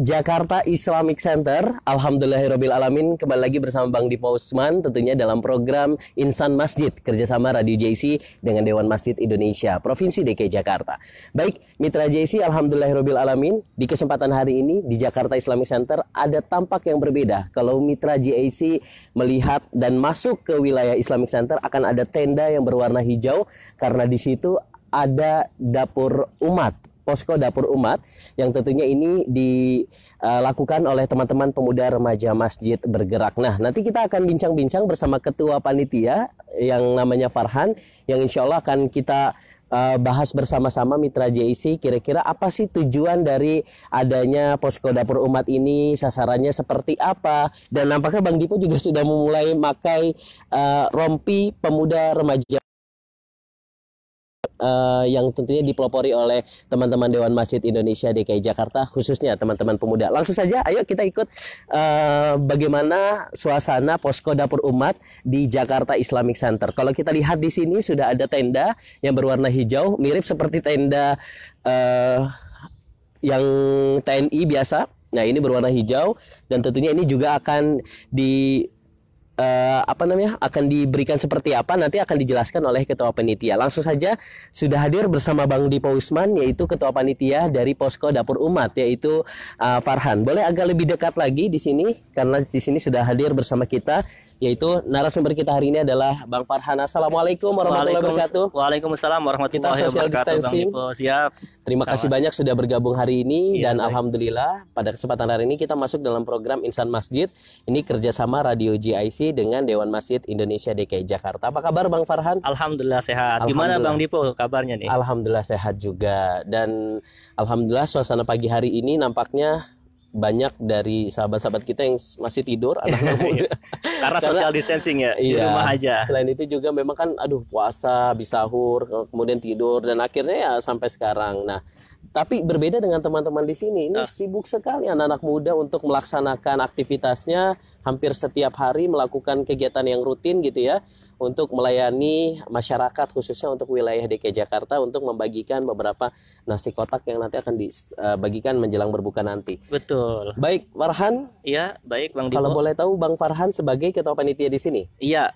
Jakarta Islamic Center. Alhamdulillahirabbil alamin, kembali lagi bersama Bang Dipo Usman tentunya dalam program Insan Masjid kerjasama Radio JC dengan Dewan Masjid Indonesia Provinsi DKI Jakarta. Baik, Mitra JC, alhamdulillahirabbil alamin, di kesempatan hari ini di Jakarta Islamic Center ada tampak yang berbeda. Kalau Mitra JC melihat dan masuk ke wilayah Islamic Center akan ada tenda yang berwarna hijau karena di situ ada dapur umat. Posko dapur umat yang tentunya ini dilakukan oleh teman-teman pemuda remaja Masjid Bergerak. Nah, nanti kita akan bincang-bincang bersama ketua panitia yang namanya Farhan, yang insya Allah akan kita bahas bersama-sama Mitra JIC. Kira-kira apa sih tujuan dari adanya posko dapur umat ini, sasarannya seperti apa, dan nampaknya Bang Dipo juga sudah memulai memakai rompi pemuda remaja yang tentunya dipelopori oleh teman-teman Dewan Masjid Indonesia DKI Jakarta, khususnya teman-teman pemuda. Langsung saja, ayo kita ikut bagaimana suasana posko dapur umat di Jakarta Islamic Center. Kalau kita lihat di sini sudah ada tenda yang berwarna hijau, mirip seperti tenda yang TNI biasa. Nah, ini berwarna hijau dan tentunya ini juga akan akan diberikan seperti apa nanti akan dijelaskan oleh ketua panitia. Langsung saja sudah hadir bersama Bang Dipo Usman, yaitu ketua panitia dari posko dapur umat, yaitu Farhan. Boleh agak lebih dekat lagi di sini karena di sini sudah hadir bersama kita, yaitu narasumber kita hari ini adalah Bang Farhan. Assalamualaikum warahmatullahi wabarakatuh. Waalaikumsalam warahmatullahi wabarakatuh. Bang Dipo, siap. Terima kasih banyak sudah bergabung hari ini, dan baik. Alhamdulillah pada kesempatan hari ini kita masuk dalam program Insan Masjid. Ini kerjasama Radio JIC dengan Dewan Masjid Indonesia DKI Jakarta. Apa kabar Bang Farhan? Alhamdulillah sehat. Gimana Bang Dipo kabarnya nih? Alhamdulillah sehat juga, dan alhamdulillah suasana pagi hari ini nampaknya banyak dari sahabat-sahabat kita yang masih tidur, anak-anak muda. Karena social distancing ya, di iya, rumah aja. Selain itu juga memang kan puasa, bisa sahur, kemudian tidur, dan akhirnya ya sampai sekarang. Nah, tapi berbeda dengan teman-teman di sini, ini sibuk sekali anak-anak muda untuk melaksanakan aktivitasnya hampir setiap hari, melakukan kegiatan yang rutin gitu ya, untuk melayani masyarakat khususnya untuk wilayah DKI Jakarta, untuk membagikan beberapa nasi kotak yang nanti akan dibagikan menjelang berbuka nanti. Betul. Baik, Farhan. Iya, baik Bang Dipo. Kalau boleh tahu Bang Farhan sebagai ketua panitia di sini? Iya,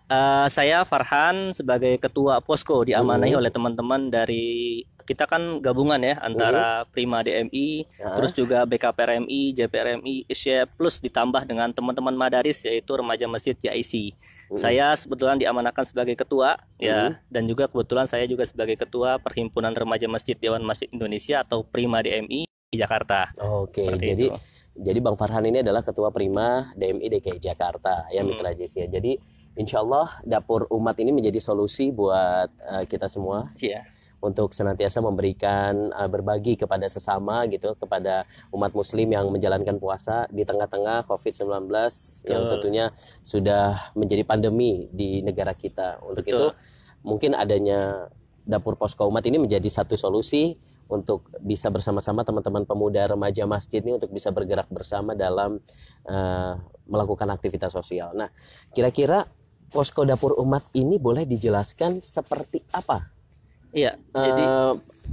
saya Farhan sebagai ketua posko diamanahi oleh teman-teman dari, kita kan gabungan ya antara Prima DMI, terus juga BKPRMI, JPRMI, ISYEP, plus ditambah dengan teman-teman Madaris yaitu Remaja Masjid JIC. Saya kebetulan diamanahkan sebagai ketua ya, dan juga kebetulan saya juga sebagai ketua Perhimpunan Remaja Masjid Dewan Masjid Indonesia atau Prima DMI di Jakarta. Oke, jadi Bang Farhan ini adalah ketua Prima DMI DKI Jakarta ya, Mitra JC ya. Jadi insya Allah dapur umat ini menjadi solusi buat kita semua. Iya. Untuk senantiasa memberikan berbagi kepada sesama gitu, kepada umat muslim yang menjalankan puasa di tengah-tengah COVID-19 yang tentunya sudah menjadi pandemi di negara kita. Untuk itu mungkin adanya dapur posko umat ini menjadi satu solusi untuk bisa bersama-sama teman-teman pemuda remaja masjid ini untuk bisa bergerak bersama dalam melakukan aktivitas sosial. Nah, kira-kira posko dapur umat ini boleh dijelaskan seperti apa? Iya, jadi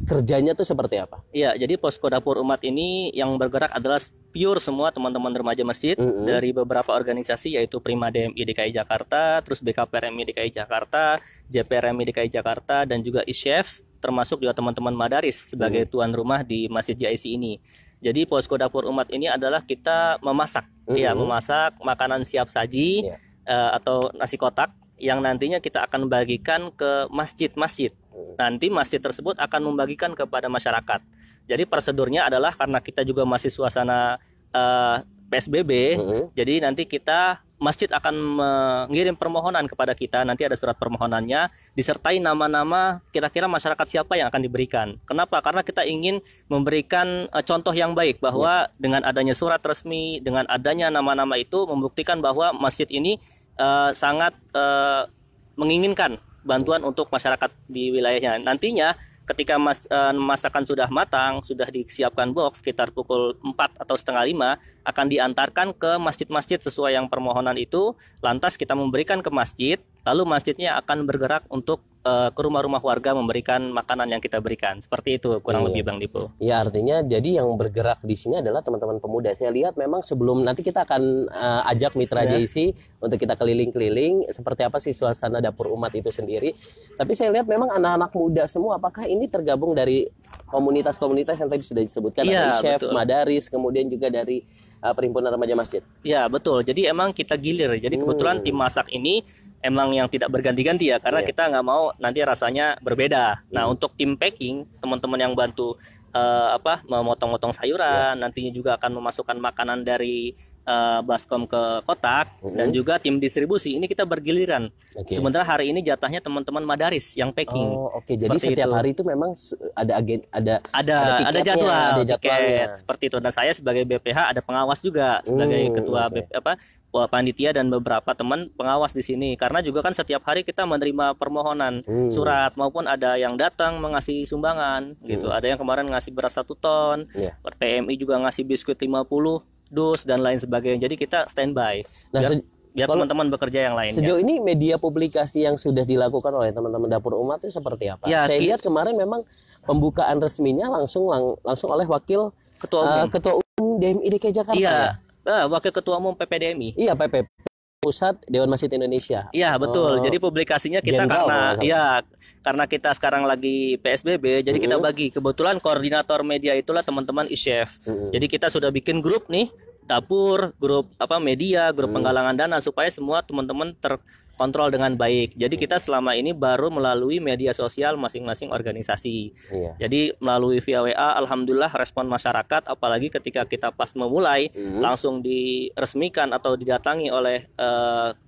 kerjanya tuh seperti apa? Iya, jadi posko dapur umat ini yang bergerak adalah pure semua teman-teman remaja masjid dari beberapa organisasi, yaitu Prima DMI DKI Jakarta, terus BKPRMI DKI Jakarta, JPRMI DKI Jakarta, dan juga ISYEF, termasuk juga teman-teman Madaris sebagai tuan rumah di Masjid JIC ini. Jadi posko dapur umat ini adalah kita memasak, memasak makanan siap saji atau nasi kotak yang nantinya kita akan bagikan ke masjid-masjid. Nanti masjid tersebut akan membagikan kepada masyarakat. Jadi prosedurnya adalah karena kita juga masih suasana PSBB, jadi nanti masjid akan mengirim permohonan kepada kita. Nanti ada surat permohonannya disertai nama-nama kira-kira masyarakat siapa yang akan diberikan. Kenapa? Karena kita ingin memberikan contoh yang baik bahwa dengan adanya surat resmi, dengan adanya nama-nama itu membuktikan bahwa masjid ini sangat menginginkan bantuan untuk masyarakat di wilayahnya. Nantinya ketika masakan sudah matang, sudah disiapkan box sekitar pukul 4 atau setengah 5, akan diantarkan ke masjid-masjid sesuai yang permohonan itu. Lantas kita memberikan ke masjid, lalu masjidnya akan bergerak untuk ke rumah-rumah warga memberikan makanan yang kita berikan. Seperti itu kurang lebih Bang Dipo. Ya, artinya jadi yang bergerak di sini adalah teman-teman pemuda. Saya lihat memang sebelum nanti kita akan ajak Mitra JC untuk kita keliling-keliling seperti apa sih suasana dapur umat itu sendiri. Tapi saya lihat memang anak-anak muda semua. Apakah ini tergabung dari komunitas-komunitas yang tadi sudah disebutkan? Ada chef, betul. Madaris, kemudian juga dari Perhimpunan Remaja Masjid. Ya, betul. Jadi emang kita gilir. Jadi kebetulan tim masak ini emang yang tidak berganti-ganti ya, karena kita nggak mau nanti rasanya berbeda. Nah, untuk tim packing, teman-teman yang bantu memotong-motong sayuran, nantinya juga akan memasukkan makanan dari baskom ke kotak, dan juga tim distribusi ini kita bergiliran. Sementara hari ini jatahnya teman-teman Madaris yang packing. Jadi setiap hari itu memang ada jadwal, ada tiket seperti itu. Dan saya sebagai BPH ada pengawas juga sebagai ketua panitia dan beberapa teman pengawas di sini, karena juga kan setiap hari kita menerima permohonan surat, maupun ada yang datang mengasih sumbangan gitu. Ada yang kemarin ngasih beras 1 ton, PMI juga ngasih biskuit 50 dus dan lain sebagainya. Jadi kita standby biar teman-teman bekerja yang lain. Sejauh ini media publikasi yang sudah dilakukan oleh teman-teman dapur umat itu seperti apa? Saya lihat kemarin memang pembukaan resminya langsung oleh wakil ketua umum DMI DKI Jakarta. Iya, wakil ketua umum PPDMI. Iya, PP Pusat Dewan Masjid Indonesia. Iya, betul. Jadi publikasinya kita karena kita sekarang lagi PSBB, jadi kita bagi. Kebetulan koordinator media itulah teman-teman iChef. Jadi kita sudah bikin grup nih, dapur, grup media, grup penggalangan dana, supaya semua teman-teman terkontrol dengan baik. Jadi kita selama ini baru melalui media sosial masing-masing organisasi. Jadi melalui via WA, alhamdulillah respon masyarakat, apalagi ketika kita pas memulai langsung diresmikan atau didatangi oleh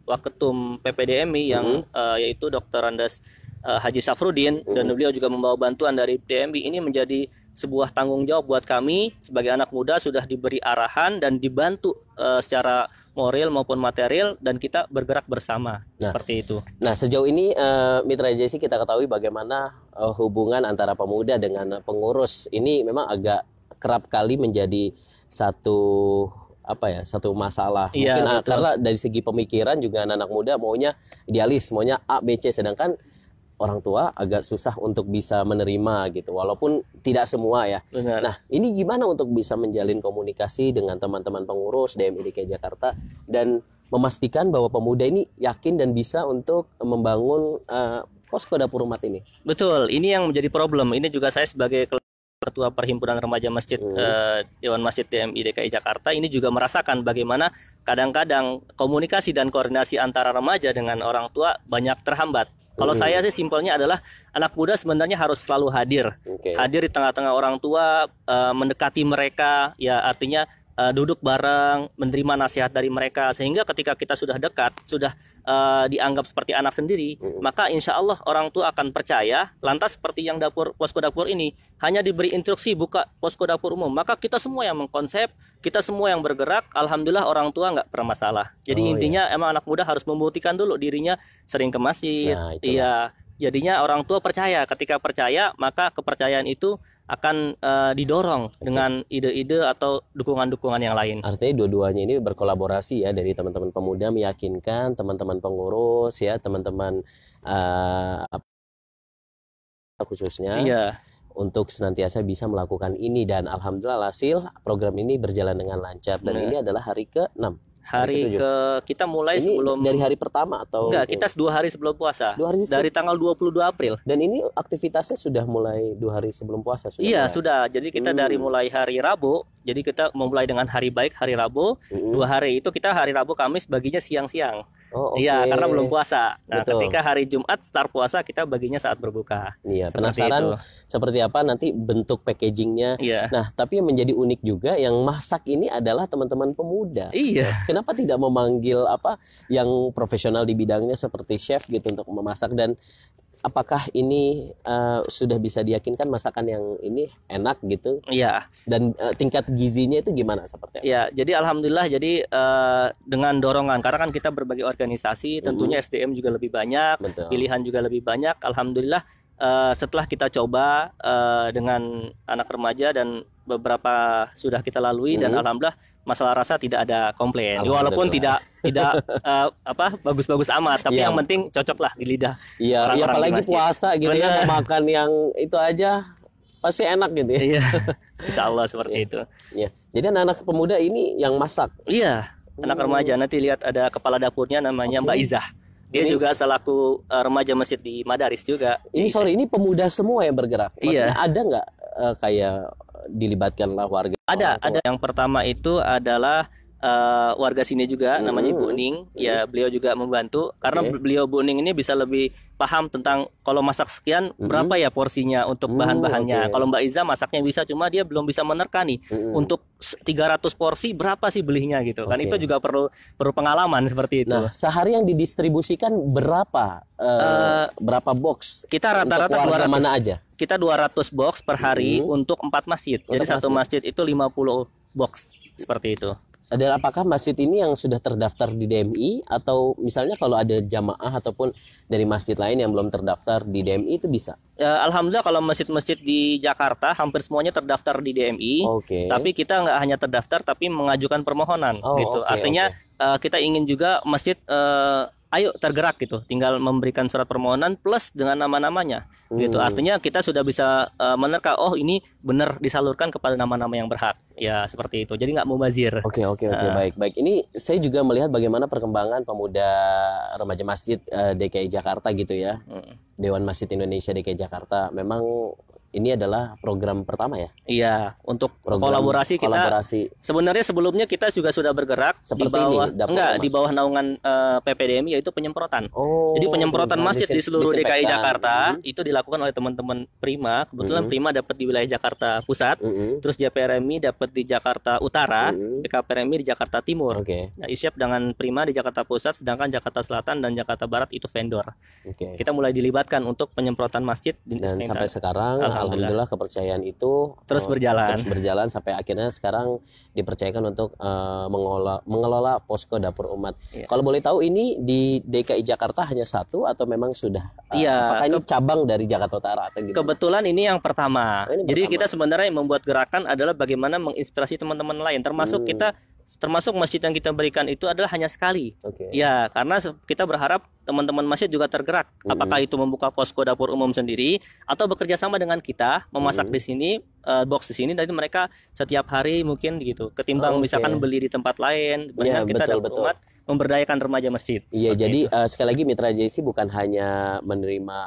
Waketum PPDMI yang yaitu Dr. Andes Haji Safrudin, dan beliau juga membawa bantuan dari DMI. Ini menjadi sebuah tanggung jawab buat kami sebagai anak muda, sudah diberi arahan dan dibantu secara moral maupun material, dan kita bergerak bersama seperti itu. Nah, sejauh ini Mitra JC kita ketahui bagaimana hubungan antara pemuda dengan pengurus ini memang agak kerap kali menjadi satu masalah. Mungkin karena dari segi pemikiran juga anak muda maunya idealis, maunya A, B, C, sedangkan orang tua agak susah untuk bisa menerima gitu, walaupun tidak semua ya. Benar. Nah, ini gimana untuk bisa menjalin komunikasi dengan teman-teman pengurus DMI DKI Jakarta dan memastikan bahwa pemuda ini yakin dan bisa untuk membangun posko dapur umat ini? Betul, ini yang menjadi problem. Ini juga saya sebagai Ketua Perhimpunan Remaja Masjid Dewan Masjid DMI DKI Jakarta ini juga merasakan bagaimana kadang-kadang komunikasi dan koordinasi antara remaja dengan orang tua banyak terhambat. Kalau saya sih simpelnya adalah anak muda sebenarnya harus selalu hadir di tengah-tengah orang tua, mendekati mereka, ya artinya duduk bareng, menerima nasihat dari mereka, sehingga ketika kita sudah dekat, sudah dianggap seperti anak sendiri, maka insya Allah orang tua akan percaya. Lantas seperti yang posko dapur ini hanya diberi instruksi buka posko dapur umum, maka kita semua yang mengkonsep, kita semua yang bergerak, alhamdulillah orang tua nggak pernah masalah. Jadi intinya emang anak muda harus membuktikan dulu dirinya sering ke masjid. Jadinya orang tua percaya. Ketika percaya, maka kepercayaan itu akan didorong dengan ide-ide atau dukungan-dukungan yang lain. Artinya dua-duanya ini berkolaborasi ya, dari teman-teman pemuda meyakinkan teman-teman pengurus ya, teman-teman khususnya untuk senantiasa bisa melakukan ini, dan alhamdulillah hasil program ini berjalan dengan lancar, dan ini adalah hari ke-6. Kita mulai ini sebelum dari hari pertama atau enggak, kita 2 hari sebelum puasa. Dari tanggal 22 April. Dan ini aktivitasnya sudah mulai 2 hari sebelum puasa sudah. Iya, sudah. Jadi kita dari mulai hari Rabu, jadi kita memulai dengan hari baik hari Rabu. 2 hari itu kita hari Rabu Kamis baginya siang-siang. Iya, karena belum puasa. Nah, ketika hari Jumat start puasa, kita baginya saat berbuka. Iya, penasaran seperti apa nanti bentuk packagingnya. Nah, tapi yang menjadi unik juga, yang masak ini adalah teman-teman pemuda. Iya. Kenapa tidak memanggil yang profesional di bidangnya seperti chef gitu untuk memasak, dan apakah ini sudah bisa diyakinkan masakan yang ini enak gitu? Iya. Dan tingkat gizinya itu gimana seperti apa? Iya, jadi alhamdulillah, jadi dengan dorongan, karena kan kita berbagai organisasi, tentunya SDM juga lebih banyak, pilihan juga lebih banyak. Alhamdulillah setelah kita coba dengan anak remaja dan beberapa sudah kita lalui dan alhamdulillah masalah rasa tidak ada komplain. Walaupun tidak bagus-bagus amat, tapi yang penting cocok lah di lidah. Iya, apalagi puasa gitu ya, mau makan yang itu aja pasti enak gitu ya. Iya. Insya Allah seperti itu. Iya. Jadi anak-anak pemuda ini yang masak. Iya, anak remaja. Nanti lihat ada kepala dapurnya namanya Mbak Izah. Dia juga selaku remaja masjid di Madaris juga. Ini pemuda semua yang bergerak. Maksudnya Iya. ada nggak kayak dilibatkanlah warga? Ada. Yang pertama itu adalah warga sini juga, namanya Ibu Ning. Ya, beliau juga membantu karena beliau Bu Ning ini bisa lebih paham tentang kalau masak sekian berapa ya porsinya untuk bahan-bahannya. Kalau Mbak Iza masaknya bisa, cuma dia belum bisa menerka nih untuk 300 porsi berapa sih belinya gitu. Kan itu juga perlu pengalaman seperti itu. Nah, sehari yang didistribusikan berapa box? Kita rata-rata 200. Mana aja? Kita 200 box per hari untuk 4 masjid. Jadi satu masjid itu 50 box seperti itu. Dan apakah masjid ini yang sudah terdaftar di DMI atau misalnya kalau ada jamaah ataupun dari masjid lain yang belum terdaftar di DMI itu bisa? Alhamdulillah kalau masjid-masjid di Jakarta hampir semuanya terdaftar di DMI. Tapi kita nggak hanya terdaftar tapi mengajukan permohonan gitu. Artinya kita ingin juga masjid ayo tergerak gitu, tinggal memberikan surat permohonan plus dengan nama-namanya gitu. Artinya kita sudah bisa menerka, oh ini benar disalurkan kepada nama-nama yang berhak. Ya seperti itu. Jadi nggak mubazir. Oke, baik. Ini saya juga melihat bagaimana perkembangan pemuda remaja masjid DKI Jakarta gitu ya. Dewan Masjid Indonesia DKI Jakarta memang ini adalah program pertama ya? Iya, untuk kolaborasi kita. Sebenarnya sebelumnya kita juga sudah bergerak seperti di bawah naungan PPDMI, yaitu penyemprotan. Jadi penyemprotan masjid di seluruh DKI Jakarta itu dilakukan oleh teman-teman Prima. Kebetulan Prima dapat di wilayah Jakarta Pusat, terus JPRMI dapat di Jakarta Utara, BKPRMI di Jakarta Timur. Nah, ISYAP dengan Prima di Jakarta Pusat, sedangkan Jakarta Selatan dan Jakarta Barat itu vendor. Kita mulai dilibatkan untuk penyemprotan masjid dan sampai sekarang alhamdulillah kepercayaan itu terus berjalan sampai akhirnya sekarang dipercayakan untuk mengelola posko dapur umat. Kalau boleh tahu ini di DKI Jakarta hanya satu atau memang sudah? Apakah ini cabang dari Jakarta Utara atau gitu? Kebetulan ini yang pertama. Jadi kita sebenarnya membuat gerakan adalah bagaimana menginspirasi teman-teman lain, termasuk masjid yang kita berikan itu adalah hanya sekali. Ya, karena kita berharap teman-teman masjid juga tergerak. Apakah itu membuka posko dapur umum sendiri atau bekerja sama dengan kita memasak di sini, box di sini, dan mereka setiap hari mungkin gitu. Ketimbang misalkan beli di tempat lain, kita dapur umat memberdayakan remaja masjid. Iya, jadi sekali lagi Mitra JC bukan hanya menerima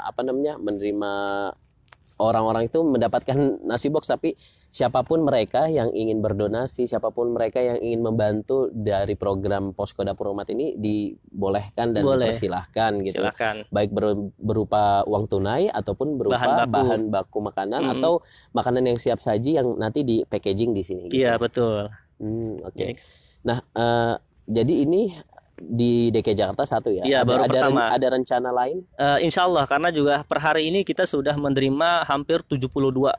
orang-orang itu mendapatkan nasi box, tapi siapapun mereka yang ingin berdonasi, siapapun mereka yang ingin membantu dari program Posko Dapur Umat ini dibolehkan dan dipersilahkan gitu. Baik berupa uang tunai ataupun berupa bahan baku makanan atau makanan yang siap saji yang nanti di packaging di sini. Iya, betul. Nah, jadi ini di DKI Jakarta satu ya? Iya, baru pertama. Ada rencana lain? Insya Allah, karena juga per hari ini kita sudah menerima hampir 72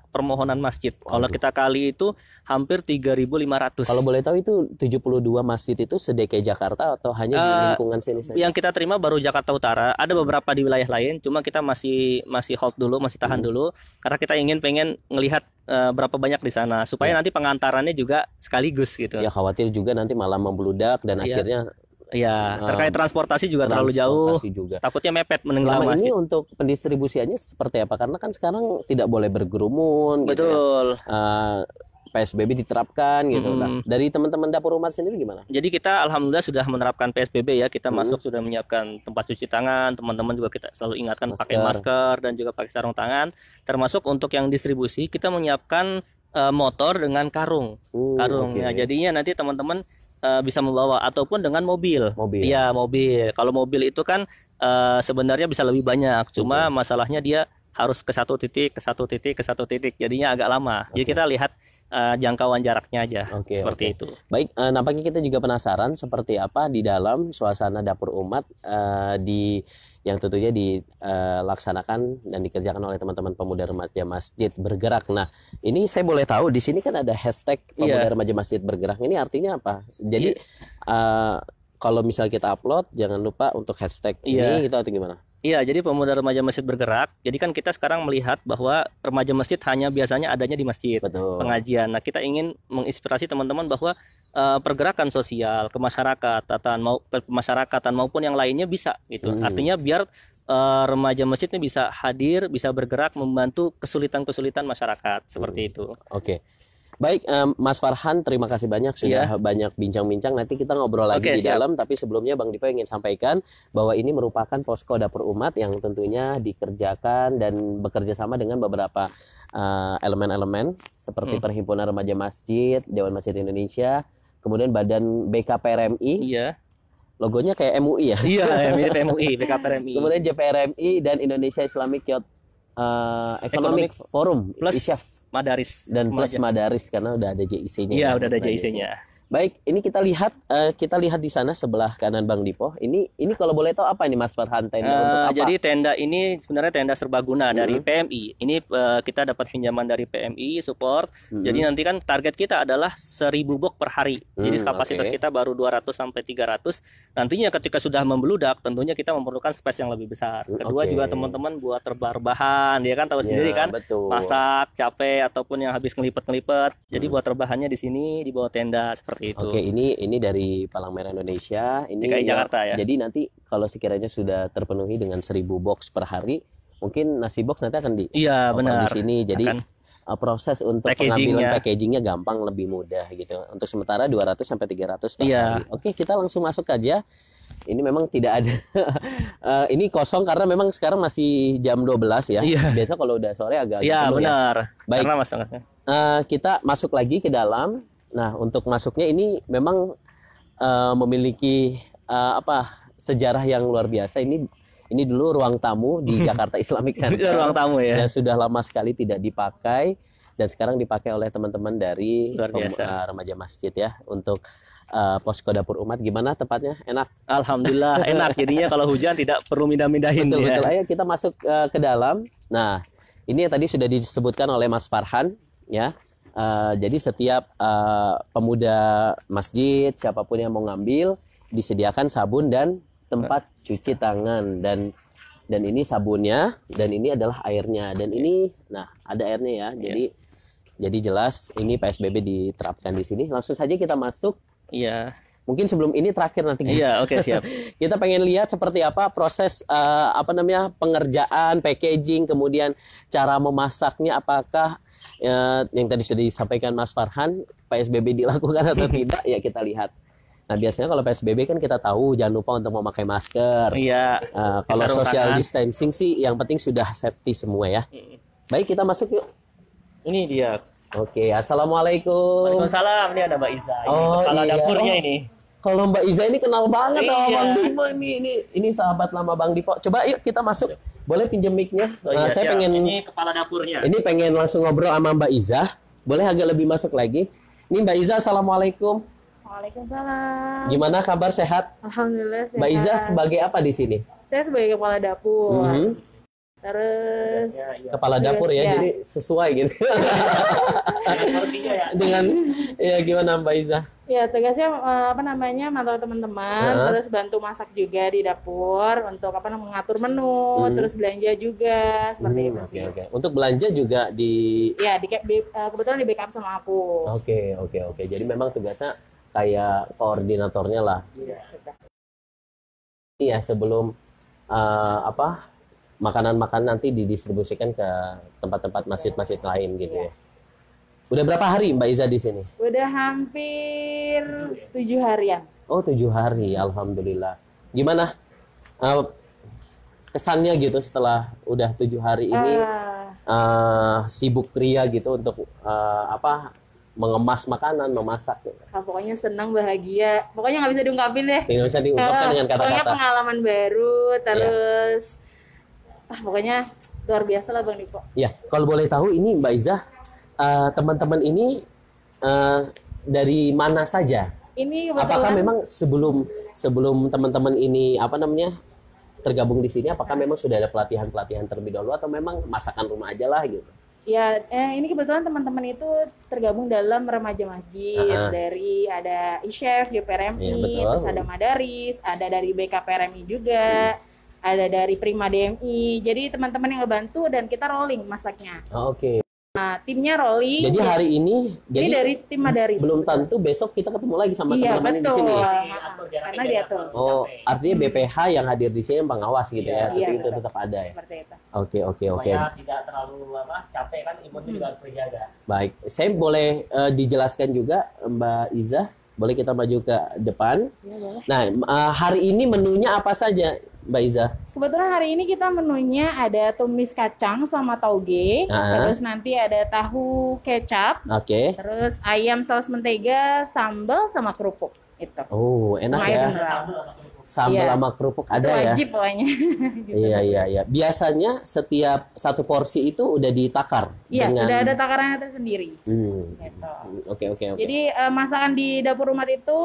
permohonan masjid. Kalau kita kali itu hampir 3.500. Kalau boleh tahu itu 72 masjid itu se-DKI Jakarta atau hanya di lingkungan sini saja? Yang kita terima baru Jakarta Utara. Ada beberapa di wilayah lain, cuma kita masih hold dulu, masih tahan dulu, karena kita pengen ngelihat berapa banyak di sana supaya nanti pengantarannya juga sekaligus gitu. Ya, khawatir juga nanti malah membludak dan akhirnya terkait transportasi juga terlalu jauh. Takutnya mepet menenggelam masjid. Ini untuk pendistribusiannya seperti apa? Karena kan sekarang tidak boleh berkerumun. Betul. Gitu ya. PSBB diterapkan gitu. Nah, dari teman-teman dapur umat sendiri gimana? Jadi kita alhamdulillah sudah menerapkan PSBB ya. Kita masuk sudah menyiapkan tempat cuci tangan. Teman-teman juga kita selalu ingatkan pakai masker dan juga pakai sarung tangan. Termasuk untuk yang distribusi kita menyiapkan motor dengan karung. Ya, jadinya nanti teman-teman bisa membawa ataupun dengan mobil. Iya, mobil. Kalau mobil itu kan sebenarnya bisa lebih banyak. Cuma masalahnya dia harus ke satu titik, ke satu titik, ke satu titik. Jadinya agak lama. Jadi kita lihat jangkauan jaraknya aja. Seperti itu. Baik, nampaknya kita juga penasaran seperti apa di dalam suasana dapur umat yang tentunya dilaksanakan dan dikerjakan oleh teman-teman pemuda remaja masjid bergerak. Nah, ini saya boleh tahu di sini kan ada hashtag pemuda remaja masjid bergerak. Ini artinya apa? Jadi kalau misal kita upload jangan lupa untuk hashtag ini gitu atau gimana? Iya, jadi pemuda remaja masjid bergerak. Jadi kan kita sekarang melihat bahwa remaja masjid hanya biasanya adanya di masjid, Betul. pengajian. Nah, kita ingin menginspirasi teman-teman bahwa pergerakan sosial, kemasyarakatan maupun yang lainnya bisa gitu. Artinya biar remaja masjid ini bisa hadir, bisa bergerak membantu kesulitan-kesulitan masyarakat seperti itu. Oke. Baik, Mas Farhan, terima kasih banyak sudah banyak bincang-bincang. Nanti kita ngobrol lagi di dalam. Tapi sebelumnya Bang Dipo ingin sampaikan bahwa ini merupakan posko dapur umat yang tentunya dikerjakan dan bekerja sama dengan beberapa elemen-elemen seperti Perhimpunan Remaja Masjid, Dewan Masjid Indonesia, kemudian Badan BKPRMI. Iya. Logonya kayak MUI ya? Iya, mirip MUI, BKPRMI. Kemudian JPRMI dan Indonesia Islamic Youth Economic Forum plus ISYAF. Madaris Dan plus Madaris karena udah ada JIC-nya. Iya, udah ada JIC-nya. Baik, ini kita lihat di sana sebelah kanan Bang Dipo. Ini kalau boleh tahu apa ini Mas Farhan, tenda untuk apa? Jadi tenda ini sebenarnya tenda serbaguna dari PMI. Ini kita dapat pinjaman dari PMI support. Jadi nanti kan target kita adalah 1000 box per hari. Jadi kapasitas kita baru 200 sampai 300. Nantinya ketika sudah membludak, tentunya kita memerlukan space yang lebih besar. Kedua juga teman-teman buat rebahan, dia kan tahu sendiri kan, betul. Masak capek ataupun yang habis ngelipet-ngelipet. Jadi buat rebahannya di sini di bawah tenda seperti itu. Oke, ini dari Palang Merah Indonesia. Ini DKI Jakarta ya. Jadi nanti kalau sekiranya sudah terpenuhi dengan 1000 box per hari, mungkin nasi box nanti akan di benar. di sini. Jadi proses untuk pengambilan packagingnya gampang, lebih mudah gitu. Untuk sementara 200 sampai 300 per hari. Oke, kita langsung masuk aja. Ini memang tidak ada ini kosong karena memang sekarang masih jam 12 ya. Biasa kalau udah sore agak benar. Baik. Karena kita masuk lagi ke dalam. Nah, untuk masuknya ini memang memiliki sejarah yang luar biasa. Ini dulu ruang tamu di Jakarta Islamic Center. Ruang tamu ya. Yang sudah lama sekali tidak dipakai dan sekarang dipakai oleh teman-teman dari remaja masjid ya untuk posko dapur umat. Gimana tempatnya? Enak? Alhamdulillah enak. Jadinya kalau hujan tidak perlu mindah-mindahin. Betul. Ayo kita masuk ke dalam. Nah, ini yang tadi sudah disebutkan oleh Mas Farhan ya. Jadi setiap pemuda masjid, siapapun yang mau ngambil, disediakan sabun dan tempat cuci tangan dan ini sabunnya dan ini adalah airnya dan ini, nah ada airnya ya. Jadi jelas ini PSBB diterapkan di sini. Langsung saja kita masuk. Iya. Mungkin sebelum ini terakhir nanti. Iya, oke, siap. Kita pengen lihat seperti apa proses pengerjaan, packaging, kemudian cara memasaknya, apakah yang tadi sudah disampaikan Mas Farhan, PSBB dilakukan atau tidak, ya kita lihat. Nah, biasanya kalau PSBB kan kita tahu jangan lupa untuk memakai masker. Iya. Kalau social distancing sih yang penting sudah safety semua ya. Baik, kita masuk yuk. Ini dia. Oke, assalamualaikum. Waalaikumsalam. Ini ada Mbak Iza. Ini kepala dapurnya ini. Kalau Mbak Iza ini kenal banget sama Bang Dipo ini sahabat lama Bang Dipo. Coba yuk kita masuk. Boleh pinjem mic-nya? Saya pengen ini kepala dapurnya. Ini pengen langsung ngobrol sama Mbak Iza. Boleh agak lebih masuk lagi? Ini Mbak Iza, assalamualaikum. Waalaikumsalam. Gimana kabar, sehat? Alhamdulillah sehat. Mbak Iza sebagai apa di sini? Saya sebagai kepala dapur. Terus kepala dapur ya, jadi sesuai gitu. Dengan gimana Mbak Iza? Ya, tugasnya mantau teman-teman, terus bantu masak juga di dapur untuk mengatur menu, terus belanja juga seperti itu sih. Untuk belanja juga kebetulan di backup sama aku. Oke. Jadi memang tugasnya kayak koordinatornya lah. Iya, sebelum makanan-makanan nanti didistribusikan ke tempat-tempat masjid-masjid lain gitu ya. Udah berapa hari Mbak Iza di sini? Udah hampir 7 harian. Oh, 7 hari, alhamdulillah. Gimana kesannya gitu setelah udah 7 hari ini sibuk ria gitu untuk mengemas makanan, memasak gitu. Pokoknya senang, bahagia. Pokoknya nggak bisa diungkapin deh. Nggak bisa diungkapkan dengan kata-kata. Pokoknya pengalaman baru, terus pokoknya luar biasa lah Bang Dipo. Ya, kalau boleh tahu ini Mbak Iza, teman-teman ini dari mana saja? Ini apakah memang sebelum teman-teman ini tergabung di sini, apakah memang sudah ada pelatihan terlebih dahulu atau memang masakan rumah aja lah gitu? Ya, ini kebetulan teman-teman itu tergabung dalam remaja masjid. Dari ada ISYAF, JPRMI, terus ada Madaris, ada dari BKPRMI juga. ada dari Prima DMI. Jadi teman-teman yang ngebantu dan kita rolling masaknya. Oh, oke. Nah, timnya rolling. Jadi hari ini ini dari tim Madaris. belum tentu besok kita ketemu lagi sama Iya, teman-teman di betul. sini. Karena diatur. Oh, artinya BPH yang hadir di sini yang pengawas gitu ya. Iya, Tapi itu betul. tetap ada ya. Seperti itu. Oke. Supaya tidak terlalu capek kan, imunnya juga harus terjaga. Baik, saya boleh dijelaskan juga Mbak Iza, boleh kita maju ke depan. Ya, boleh. Nah, hari ini menunya apa saja, Mbak Iza? Kebetulan hari ini kita menunya ada tumis kacang sama tauge, terus nanti ada tahu kecap, Oke. terus ayam saus mentega, sambal sama kerupuk. Itu. Oh, enak Sama air ya. mineral. Sambal Iya. sama kerupuk Itu ada ya. wajib pokoknya. Gitu. Iya. Biasanya setiap satu porsi itu udah ditakar Iya, dengan sudah ada takarannya tersendiri. Gitu. Oke. Jadi masakan di dapur umat itu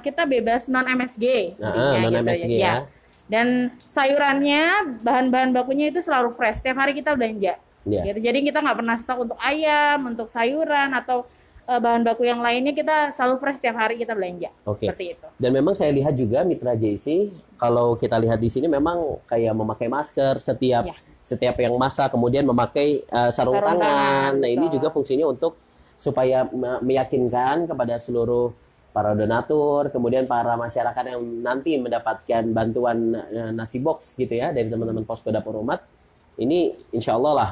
kita bebas non MSG. Non MSG ya. Dan sayurannya, bahan-bahan bakunya itu selalu fresh. Setiap hari kita belanja. Iya. Gitu. Jadi kita nggak pernah stok untuk ayam, untuk sayuran atau bahan baku yang lainnya, kita selalu fresh setiap hari kita belanja. Oke. Seperti itu. Dan memang saya lihat juga Mitra JC, kalau kita lihat di sini memang kayak memakai masker Iya. setiap yang masak, kemudian memakai sarung Sarung tangan. tangan, Nah, ini betul. juga fungsinya untuk supaya meyakinkan kepada seluruh para donatur, kemudian para masyarakat yang nanti mendapatkan bantuan nasi box gitu ya dari teman-teman Posko Dapur Umat. Ini insya Allah lah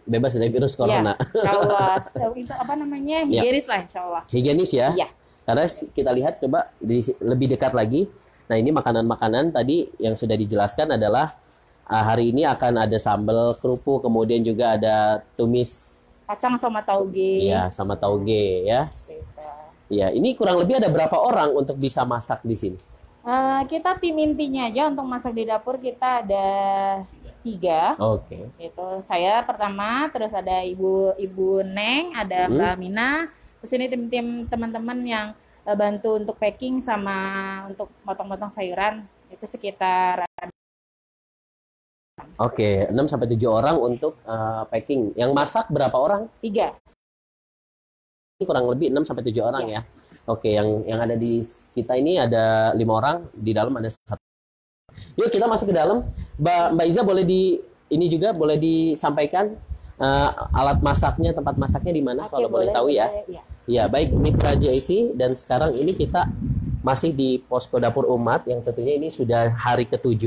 bebas dari virus corona. Ya, insya Allah. Itu apa namanya? Higienis lah insya Allah. Higienis ya. Iya. Karena kita lihat coba lebih dekat lagi. Nah, ini makanan-makanan tadi yang sudah dijelaskan adalah hari ini akan ada sambal kerupuk, kemudian juga ada tumis Kacang sama tauge. ya sama tauge ya. Gitu. Ya, ini kurang lebih ada berapa orang untuk bisa masak di sini? Kita tim intinya aja untuk masak di dapur kita ada 3. Oke. Itu saya pertama, terus ada ibu Neng, ada Mbak Mina. Terus ini tim-tim teman-teman yang bantu untuk packing sama untuk potong-potong sayuran. Itu sekitar Oke, 6 sampai 7 orang untuk packing. Yang masak berapa orang? 3. Ini kurang lebih 6 sampai 7 orang ya. Oke, yang ada di kita ini ada 5 orang, di dalam ada 1. Yuk kita masuk ke dalam. Mbak Iza ini juga boleh disampaikan alat masaknya, tempat masaknya di mana kalau boleh tahu ya. Ya, baik Mitra JIC, dan sekarang ini kita masih di Posko Dapur Umat yang tentunya ini sudah hari ke-7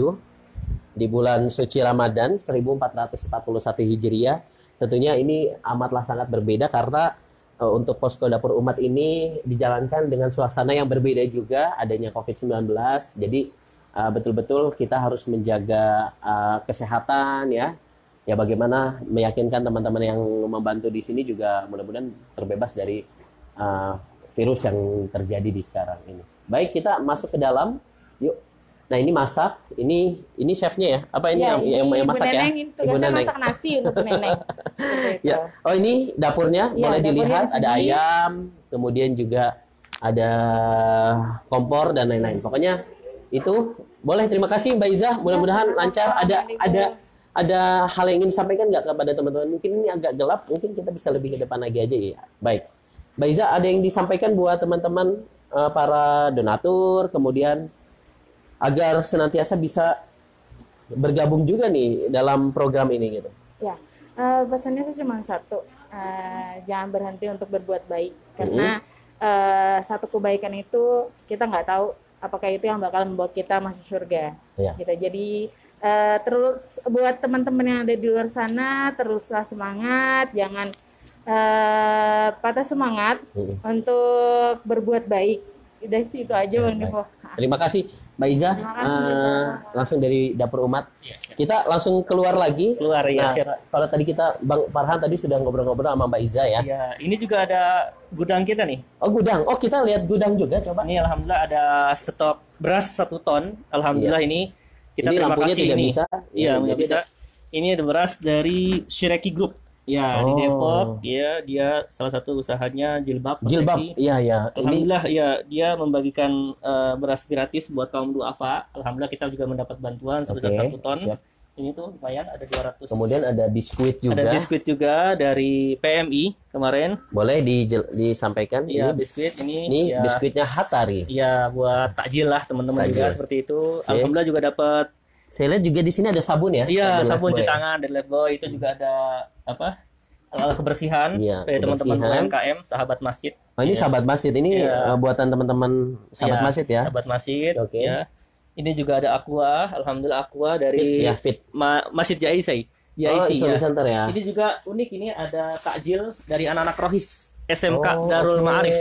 di bulan suci Ramadan 1441 Hijriah. Tentunya ini amatlah sangat berbeda karena untuk Posko Dapur Umat ini dijalankan dengan suasana yang berbeda juga, adanya COVID-19. Jadi betul-betul kita harus menjaga kesehatan ya. Ya, bagaimana meyakinkan teman-teman yang membantu di sini juga mudah-mudahan terbebas dari virus yang terjadi di sekarang ini. Baik, kita masuk ke dalam. Yuk. Nah, ini masak. Ini chefnya ya? Apa ini Ya, yang masak ya? Neneng, tugasnya masak nasi untuk Neneng. Seperti itu. Ya. Oh, ini dapurnya. Ya, Boleh dapurnya dilihat di ada sini. ayam, kemudian juga ada kompor dan lain-lain. Pokoknya itu boleh. Terima kasih Mbak Iza. Mudah-mudahan lancar. Ada hal yang ingin disampaikan nggak kepada teman-teman? Mungkin ini agak gelap. Mungkin kita bisa lebih ke depan lagi aja ya. Baik. Mbak Iza, ada yang disampaikan buat teman-teman para donatur, kemudian agar senantiasa bisa bergabung juga nih dalam program ini gitu. Ya, pesannya sih cuma satu, jangan berhenti untuk berbuat baik, karena satu kebaikan itu kita nggak tahu apakah itu yang bakal membawa kita masuk surga. Ya. Gitu. Jadi terus buat teman-teman yang ada di luar sana, teruslah semangat, jangan patah semangat untuk berbuat baik. Udah sih itu aja Bang Devo. Terima kasih Mbak Iza. Terima kasih, langsung dari Dapur Umat. Kita langsung keluar lagi. Keluar ya. Nah, kalau tadi kita Bang Farhan tadi sudah ngobrol-ngobrol sama Mbak Iza ya. Ya, ini juga ada gudang kita nih. Oh, gudang. Oh, kita lihat gudang juga coba. Ini alhamdulillah ada stok beras 1 ton. Alhamdulillah ini kita Ini terima lampunya kasih tidak ini. bisa. Iya, Ini tidak bisa. Ini ada beras dari Shireki Group. Ya, di Depok. Ya, dia salah satu usahanya jilbab. Jilbab. konveksi. Iya, ya. Ini Alhamdulillah ya, dia membagikan beras gratis buat kaum duafa. Alhamdulillah kita juga mendapat bantuan sebesar 1 ton. siap. Ini tuh lumayan ada 200. Kemudian ada biskuit juga. Ada biskuit juga dari PMI kemarin. Boleh disampaikan? Iya, Ini biskuit ini. Ini ya, biskuitnya Hatari. Iya, buat takjil lah teman-teman juga seperti itu. Oke. Alhamdulillah juga dapat. Saya lihat juga di sini ada sabun ya. Iya, sabun cuci Lifebuoy. tangan dari Lifebuoy itu juga ada apa? Alat kebersihan Iya, dari teman-teman kebersihan. UMKM sahabat masjid. Oh, ini sahabat masjid. Ini Iya. buatan teman-teman sahabat Iya, masjid ya. Sahabat masjid. Oke. Ya. Ini juga ada aqua, alhamdulillah aqua dari Ya, fit. Masjid Jaisai. Oh, Jaisi Islamic ya. Center ya. Ini juga unik, ini ada takjil dari anak-anak Rohis SMK Oh, Darul oke. Ma'arif.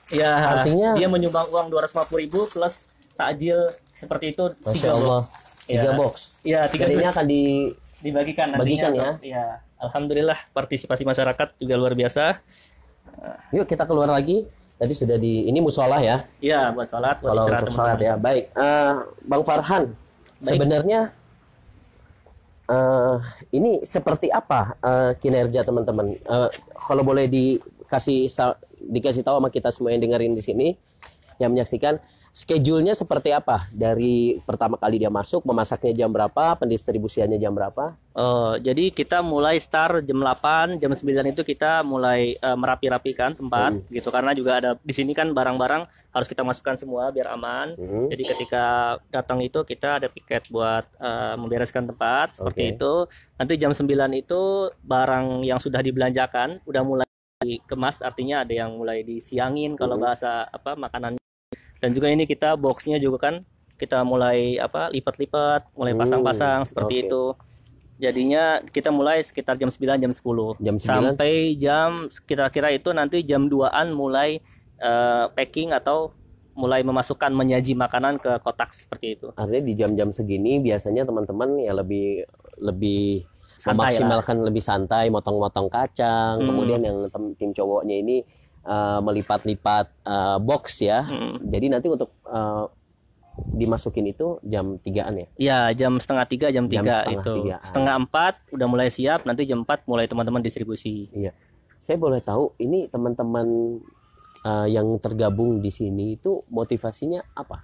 Ya, Artinya- dia menyumbang uang 250.000 plus takjil seperti itu Masya 3 Allah. box. 3 Ya. box. Iya, 3 Dan ini box akan dibagikan nantinya. bagikan ya? Iya, alhamdulillah partisipasi masyarakat juga luar biasa. Yuk kita keluar lagi. Tadi sudah ini musola ya. Iya, buat sholat, buat Kalau istirahat untuk sholat teman-teman. ya. Baik. Bang Farhan, sebenarnya ini seperti apa kinerja teman-teman? Kalau boleh dikasih tahu sama kita semua yang dengerin di sini, yang menyaksikan, schedule-nya seperti apa? Dari pertama kali dia masuk, memasaknya jam berapa, pendistribusiannya jam berapa? Jadi kita mulai start jam 8, jam 9 itu kita mulai merapi-rapikan tempat gitu, karena juga ada di sini kan barang-barang harus kita masukkan semua biar aman. Jadi ketika datang itu kita ada piket buat membereskan tempat seperti Oke. itu. Nanti jam 9 itu barang yang sudah dibelanjakan udah mulai dikemas, artinya ada yang mulai disiangin kalau bahasa apa makanan. Dan juga ini kita boxnya juga kan kita mulai apa lipat-lipat, mulai pasang-pasang seperti oke. itu. Jadinya kita mulai sekitar jam 9 jam 10 Jam 9? sampai jam kira-kira itu nanti jam 2-an mulai packing atau mulai memasukkan menyaji makanan ke kotak seperti itu. Artinya di jam-jam segini biasanya teman-teman ya lebih Santai memaksimalkan, lebih santai, motong-motong kacang. Kemudian yang tim cowoknya ini melipat-lipat box ya. Jadi nanti untuk dimasukin itu jam 3-an ya. Ya, jam setengah 3, jam 3 setengah itu. 3. Setengah 4 udah mulai siap, nanti jam 4 mulai teman-teman distribusi. Iya. Saya boleh tahu ini teman-teman yang tergabung di sini itu motivasinya apa?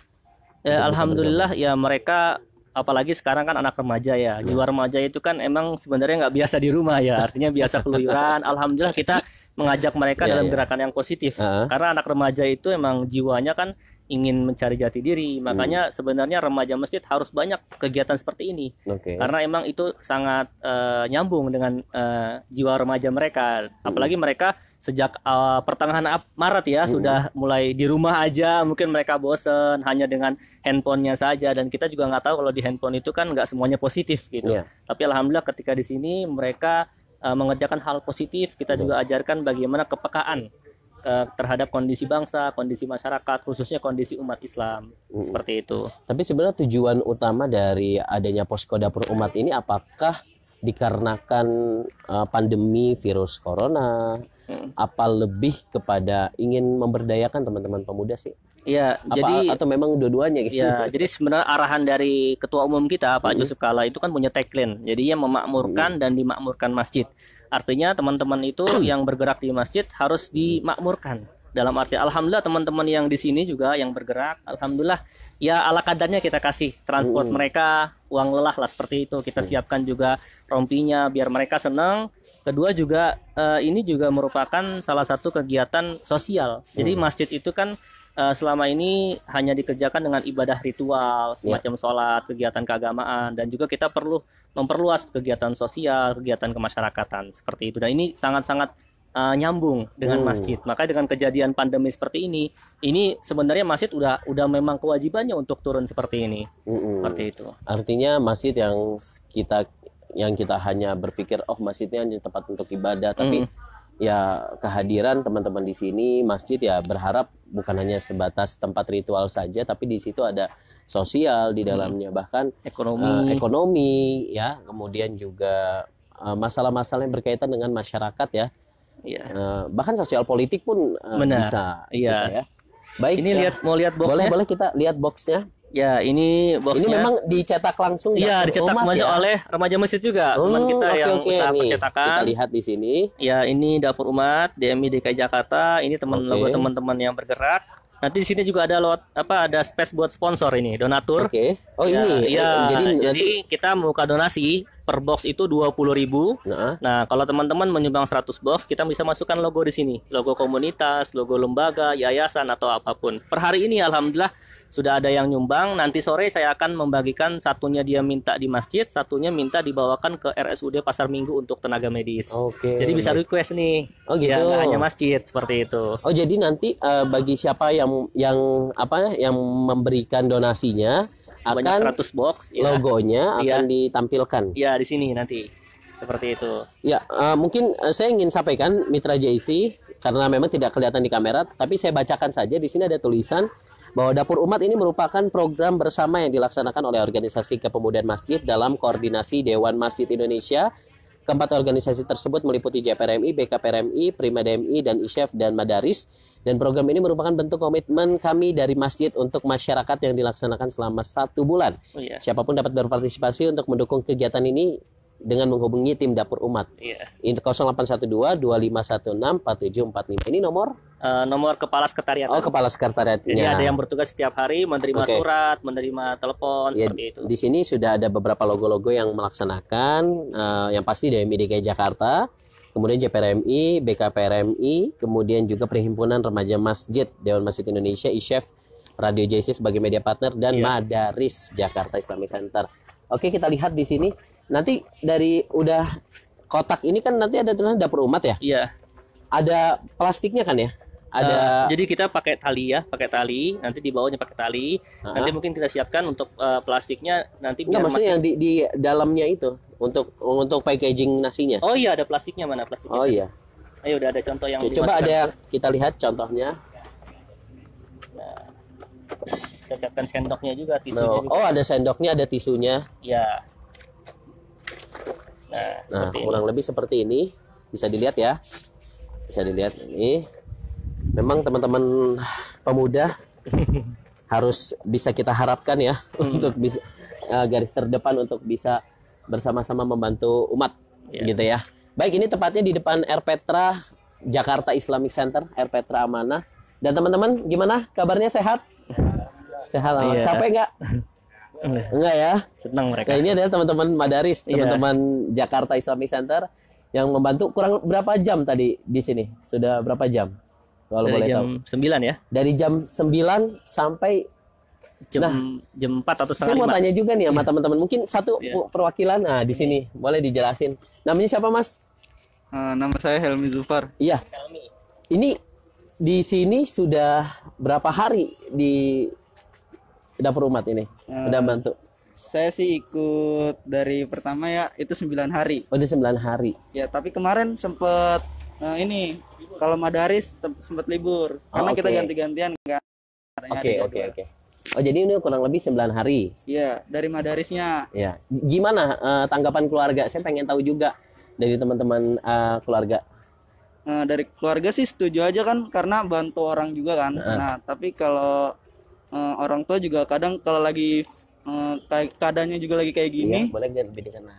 Ya, Untuk bisa alhamdulillah ya mereka apalagi sekarang kan anak remaja ya. Jiwa remaja itu kan emang sebenarnya nggak biasa di rumah ya. Artinya biasa keluyuran. Alhamdulillah kita mengajak mereka Ya, dalam ya. gerakan yang positif. Heeh. Karena anak remaja itu emang jiwanya kan ingin mencari jati diri. Makanya sebenarnya remaja masjid harus banyak kegiatan seperti ini. Oke. Karena emang itu sangat nyambung dengan jiwa remaja mereka. Apalagi mereka sejak pertengahan Maret ya sudah mulai di rumah aja, mungkin mereka bosen hanya dengan handphonenya saja, dan kita juga nggak tahu kalau di handphone itu kan nggak semuanya positif gitu. Iya. Tapi alhamdulillah ketika di sini mereka mengerjakan hal positif, kita juga ajarkan bagaimana kepekaan terhadap kondisi bangsa, kondisi masyarakat, khususnya kondisi umat Islam seperti itu. Tapi sebenarnya tujuan utama dari adanya posko dapur umat ini apakah dikarenakan pandemi virus corona? Apa lebih kepada ingin memberdayakan teman-teman pemuda sih? Iya, jadi Atau memang dua-duanya gitu? ya, jadi sebenarnya arahan dari ketua umum kita Pak Yusuf Kala itu kan punya tagline. Jadi ia memakmurkan dan dimakmurkan masjid. Artinya teman-teman itu yang bergerak di masjid harus dimakmurkan. Dalam arti alhamdulillah teman-teman yang di sini juga yang bergerak, alhamdulillah ya ala kadarnya kita kasih transport mereka, uang lelah lah seperti itu. Kita siapkan juga rompinya biar mereka senang. Kedua juga ini juga merupakan salah satu kegiatan sosial. Jadi masjid itu kan selama ini hanya dikerjakan dengan ibadah ritual, semacam sholat, kegiatan keagamaan, dan juga kita perlu memperluas kegiatan sosial, kegiatan kemasyarakatan seperti itu. Dan ini sangat-sangat nyambung dengan masjid. Maka dengan kejadian pandemi seperti ini sebenarnya masjid udah memang kewajibannya untuk turun seperti ini. Seperti itu. Artinya masjid yang kita hanya berpikir masjidnya hanya tempat untuk ibadah, tapi ya kehadiran teman-teman di sini masjid ya berharap bukan hanya sebatas tempat ritual saja, tapi di situ ada sosial di dalamnya, bahkan ekonomi ya, kemudian juga masalah-masalah yang berkaitan dengan masyarakat ya. Iya. Bahkan sosial politik pun bisa. Iya. Gitu ya. Baik. Ini mau lihat boxnya? Boleh kita lihat boxnya. Ya, ini boxnya. Ini memang dicetak langsung. Iya, dicetak umat ya? oleh remaja masjid juga. Teman kita yang usaha Nih, percetakan. kita lihat di sini. Ya, ini dapur umat DMI DKI Jakarta. Ini logo teman-teman yang bergerak. Nanti di sini juga ada ada space buat sponsor ini, donatur. Oke. Oh Ya, ini. iya. Jadi Jadi kita membuka donasi per box itu 20.000. Nah, kalau teman-teman menyumbang 100 box, kita bisa masukkan logo di sini, logo komunitas, logo lembaga, yayasan atau apapun. Per hari ini alhamdulillah sudah ada yang nyumbang. Nanti sore saya akan membagikan, satunya dia minta di masjid, satunya minta dibawakan ke RSUD Pasar Minggu untuk tenaga medis. Oke. Jadi bisa request nih. Oh gitu. Ya, nggak hanya masjid seperti itu. Oh jadi nanti bagi siapa yang memberikan donasinya Banyak akan 100 box ya. logonya Iya. akan ditampilkan. Ya, di sini nanti. Seperti itu. Ya, mungkin saya ingin sampaikan Mitra JC karena memang tidak kelihatan di kamera, tapi saya bacakan saja. Di sini ada tulisan bahwa Dapur Umat ini merupakan program bersama yang dilaksanakan oleh Organisasi Kepemudaan Masjid dalam koordinasi Dewan Masjid Indonesia. Keempat organisasi tersebut meliputi JPRMI, BKPRMI, Prima DMI, dan ISYEF dan Madaris. Dan program ini merupakan bentuk komitmen kami dari masjid untuk masyarakat yang dilaksanakan selama 1 bulan. Oh, iya. Siapapun dapat berpartisipasi untuk mendukung kegiatan ini dengan menghubungi tim Dapur Umat. Iya. 0812 2516 4745. Ini nomor Nomor kepala sekretariat. kepala sekretariatnya. Jadi ada yang bertugas setiap hari menerima Oke. surat, menerima telepon Ya, seperti itu. di sini sudah ada beberapa logo-logo yang melaksanakan, yang pasti DMI DKI Jakarta, kemudian JPRMI, BKPRMI, kemudian juga Perhimpunan Remaja Masjid, Dewan Masjid Indonesia, ISYEF, Radio JC sebagai media partner, dan Iya. Madaris Jakarta Islamic Center. Oke, kita lihat di sini. Nanti dari udah kotak ini kan nanti ada tulisan Dapur Umat ya? Iya. Ada plastiknya kan ya? Ada Jadi kita pakai tali ya, pakai tali. Nanti di bawahnya pakai tali. Nanti mungkin kita siapkan untuk plastiknya nanti enggak, biar maksudnya yang di dalamnya itu untuk packaging nasinya. Oh iya, ada plastiknya, mana plastiknya? Oh iya. Ayo, udah ada contoh yang Oke, coba ada kita lihat contohnya. Kita siapkan sendoknya juga, tisunya No. juga. Oh, ada sendoknya, ada tisunya. Ya. Nah, Nah, seperti kurang lebih seperti ini. Bisa dilihat ya. Bisa dilihat ini. Memang teman-teman pemuda harus bisa kita harapkan ya untuk bisa garis terdepan untuk bisa bersama-sama membantu umat gitu ya. Baik, ini tepatnya di depan Air Petra Jakarta Islamic Center, Air Petra Amanah. Dan teman-teman gimana kabarnya, sehat? Sehat. Iya. Capek nggak? Enggak ya. Senang mereka. Nah, ini adalah teman-teman Madaris, Iya. teman-teman Jakarta Islamic Center yang membantu. Kurang berapa jam tadi di sini? Sudah berapa jam? Kalau Dari boleh jam tahu. 9 ya. Dari jam 9 sampai Jam 4 atau saya setengah mau 5. tanya juga nih sama teman-teman. Mungkin satu Iya. perwakilan. Nah, di sini boleh dijelasin. Namanya siapa, Mas? Nama saya Helmi Zufar. Iya. Ini di sini sudah berapa hari di Dapur Umat ini? Sudah bantu. Saya sih ikut dari pertama ya, itu 9 hari. Oh, di 9 hari. Ya, tapi kemarin sempet ini kalau Madaris sempat libur karena kita oke. ganti-gantian kan. Oke. Oh, jadi ini kurang lebih 9 hari. Iya, dari Madarisnya. Ya, gimana tanggapan keluarga? Saya pengen tahu juga dari teman-teman keluarga. Dari keluarga sih setuju aja kan karena bantu orang juga kan. Nah, tapi kalau orang tua juga kadang kalau lagi keadaannya juga lagi kayak gini, Iya, boleh nggak lebih dekat? Nah,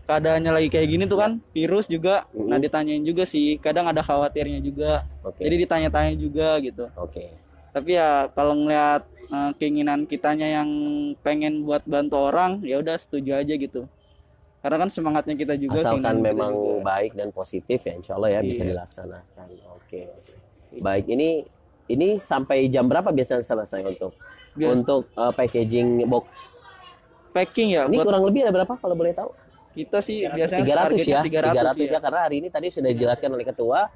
keadaannya lagi kayak gini tuh kan, virus juga. Nah, ditanyain juga sih, kadang ada khawatirnya juga. oke. Jadi ditanya-tanya juga gitu. Oke. Tapi ya kalau ngeliat keinginan kitanya yang pengen buat bantu orang, ya udah setuju aja gitu. Karena kan semangatnya kita juga, Asalkan keinginan kita memang juga. baik dan positif ya, insya Allah ya bisa Iya. dilaksanakan. Oke. Baik, ini sampai jam berapa biasanya selesai untuk packaging box? Packing ya Ini buat kurang lebih ada berapa kalau boleh tahu? kita sih biasanya 300 ya. 300 ya, karena hari ini tadi sudah dijelaskan oleh ketua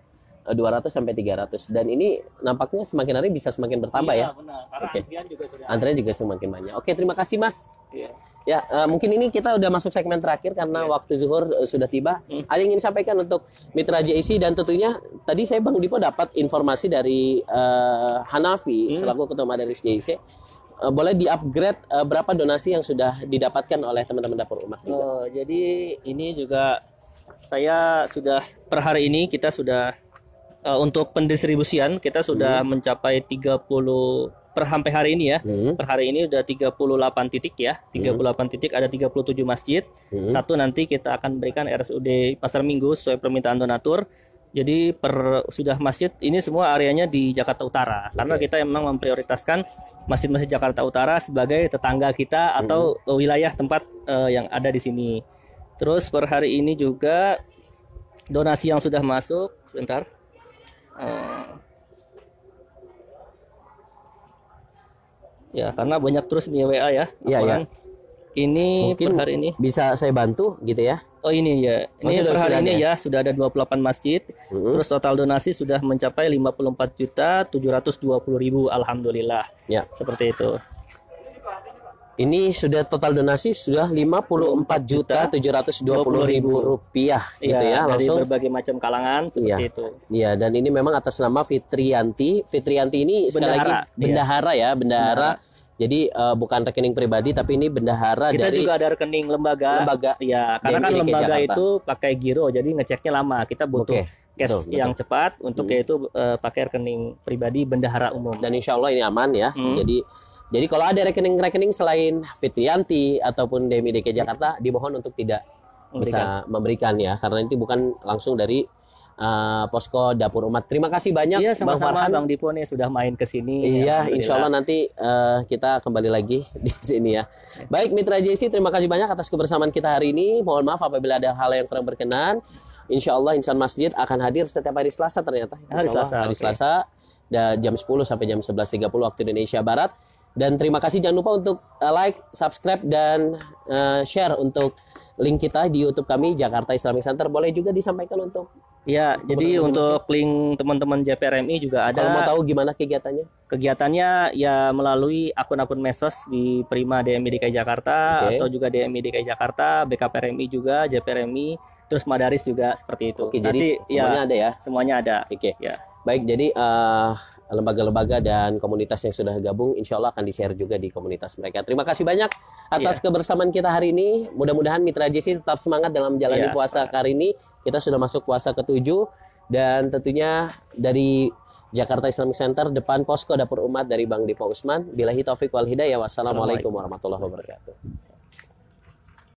200 sampai 300, dan ini nampaknya semakin hari bisa semakin bertambah Iya, ya. benar. Karena Oke. antrian juga sudah. Antrian juga semakin banyak. Oke, terima kasih Mas. Iya. Ya, mungkin ini kita udah masuk segmen terakhir karena waktu zuhur sudah tiba. Ada yang ingin sampaikan untuk Mitra JC, dan tentunya tadi saya Bang Dipo dapat informasi dari Hanafi selaku Ketua Madaris JC. Boleh di-upgrade berapa donasi yang sudah didapatkan oleh teman-teman Dapur Umat juga? Oh, jadi ini juga saya sudah per hari ini kita sudah untuk pendistribusian kita sudah mencapai 30 per sampai hari ini ya. Per hari ini udah 38 titik ya. 38 titik, ada 37 masjid. Satu nanti kita akan berikan RSUD Pasar Minggu sesuai permintaan donatur. Jadi sudah masjid ini semua areanya di Jakarta Utara karena kita memang memprioritaskan masjid-masjid Jakarta Utara sebagai tetangga kita atau wilayah tempat yang ada di sini. Terus per hari ini juga donasi yang sudah masuk sebentar. Ya karena banyak terus nih WA ya. Iya ya. Ini Mungkin per hari ini. bisa saya bantu gitu ya. Oh ini ya. Ini per hari ini ya sudah ada 28 masjid. Terus total donasi sudah mencapai 54.720.000. Alhamdulillah. Ya. Seperti itu. Ini sudah total donasi sudah 54.720.000 rupiah gitu ya, dari langsung berbagai macam kalangan seperti itu. Iya, dan ini memang atas nama Fitriyanti. Fitriyanti ini sekali lagi bendahara ya, bendahara. Jadi bukan rekening pribadi tapi ini bendahara kita dari juga ada rekening lembaga. Ya, karena kan DMI lembaga Jakarta itu pakai giro, jadi ngeceknya lama. Kita butuh cash betul. yang cepat untuk yaitu pakai rekening pribadi bendahara umum. Dan insya Allah ini aman ya. Jadi kalau ada rekening-rekening selain Fitriyanti ataupun DMI DKI Jakarta, dimohon untuk tidak bisa memberikan ya, karena itu bukan langsung dari posko dapur umat. Terima kasih banyak Bang Farhan. Bang Dipo nih sudah main ke sini. Iya, insya Allah nanti kita kembali lagi di sini ya. Baik Mitra JC, terima kasih banyak atas kebersamaan kita hari ini. Mohon maaf apabila ada hal yang kurang berkenan. Insya Allah Insan Masjid akan hadir setiap hari Selasa ternyata. Hari Selasa dan jam 10 sampai jam 11.30 waktu Indonesia Barat. Dan terima kasih, jangan lupa untuk like, subscribe, dan share untuk link kita di YouTube kami Jakarta Islamic Center. Boleh juga disampaikan untuk jadi untuk link teman-teman JPRMI juga ada. Kalau mau tahu gimana kegiatannya? Kegiatannya ya melalui akun-akun medsos di Prima DMI DKI Jakarta atau juga DMI DKI Jakarta, BKPRMI juga, JPRMI, terus Madaris juga seperti itu. Jadi semuanya ada ya? Semuanya ada. Ya. Baik, jadi lembaga-lembaga dan komunitas yang sudah gabung insya Allah akan di-share juga di komunitas mereka. Terima kasih banyak atas kebersamaan kita hari ini. Mudah-mudahan Mitra JC tetap semangat dalam menjalani puasa hari ini. Kita sudah masuk puasa ke-7 dan tentunya dari Jakarta Islamic Center depan posko dapur umat dari Bang Dipo Usman. Billahi taufik wal hidayah. Wassalamualaikum warahmatullahi wabarakatuh.